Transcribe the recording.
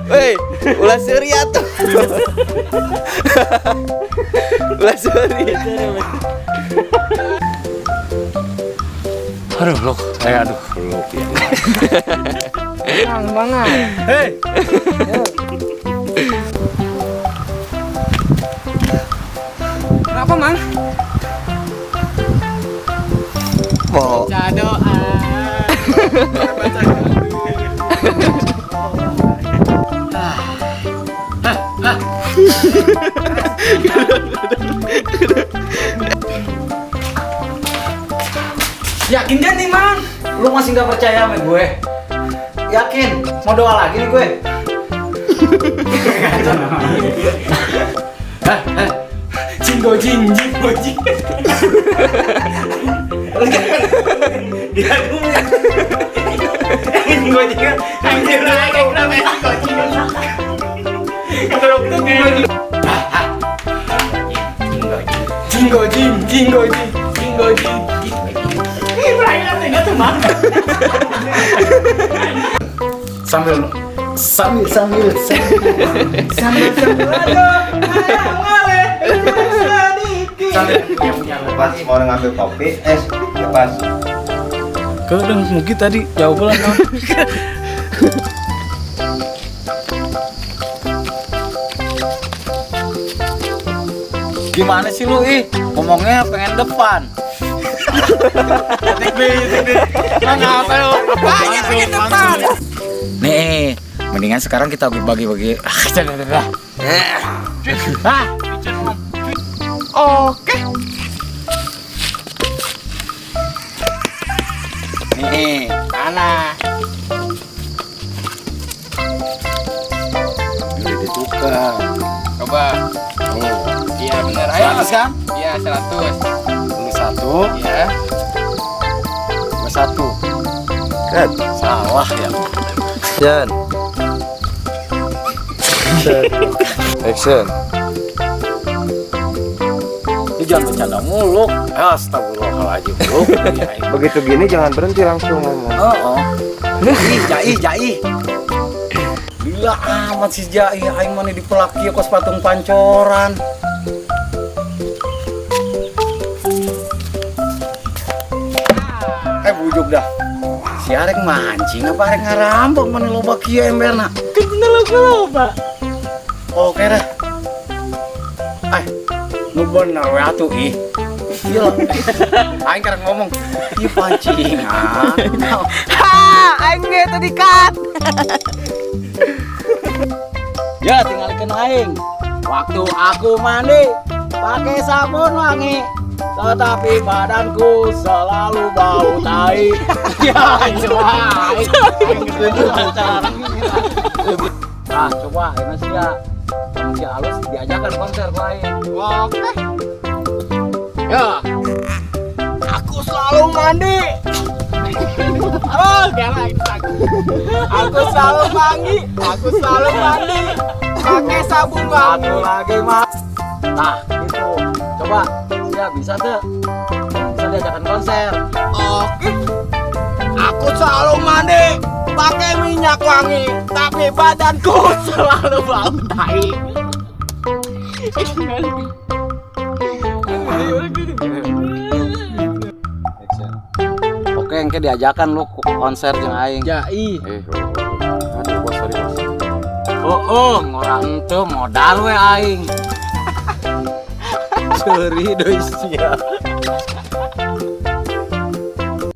Woi, ulah surya tuh. Ulah surya. Aduh, Lok. Aduh, Lok ya. Tenang banget. Hei. Kenapa, Mang? Mau Baca doa. Baca Yakin kan nih, Mang? Lu masih nggak percaya sama gue? Yakin? Mau doa lagi nih gue? Jinggo jing, jinggo jing. Dia jinggo jing. Anjir lagi kenapa jinggo jing? Kalau tuh jinggo jing. Jinggo jing, jinggo jing, jinggo jing. Ini perayaan enggak tuh, Mang? Sambil Pas mau ngambil kopi, pas. Kadang mungkin tadi jauh pelan. Gimana sih lu, ngomongnya pengen depan. Nih, mendingan sekarang kita bagi-bagi. Oke. Nih, mana? Udah ditukar. Coba. Iya benar. Ayo. 100 kan? Iya 100. Ini 1, Iya. 1. kan. Salah ya. Action. Action. Lu jangan bercanda mulu. Astagfirullahaladzim, bro. Begitu gini jangan berhenti langsung ngomong. Oh. Jai. Gila amat si Jai, aing mah di pelaki kos patung pancoran. Bujuk dah. Si arek mancing apa arek ngarambok mana loba kieu emberna? Kan bener loba. Oke dah. Nu bener we atuh ih. Iya lah. Aing karek ngomong, "Ih pancingan." Aing ge tadi cut. Ya tinggalkan aing. Waktu aku mandi pakai sabun wangi, tetapi badanku selalu bau tai. Ya coba. Nah coba ini sih ya. Si halus diajakan konser ku aing. Oke. Ya. Aku selalu mandi. Oh, galak itu. Aku selalu mandi. Pakai sabun wangi. Aku lagi Nah, gitu. Coba, ya bisa tuh. Bisa diajakan konser. Oke. Aku selalu mandi pakai minyak wangi, tapi badanku selalu bau tai. Oke, engke diajakan lu konser jeung aing. Jai. Aduh, bos, sorry bos. Ngorang teu modal we aing. Sorry deui sia.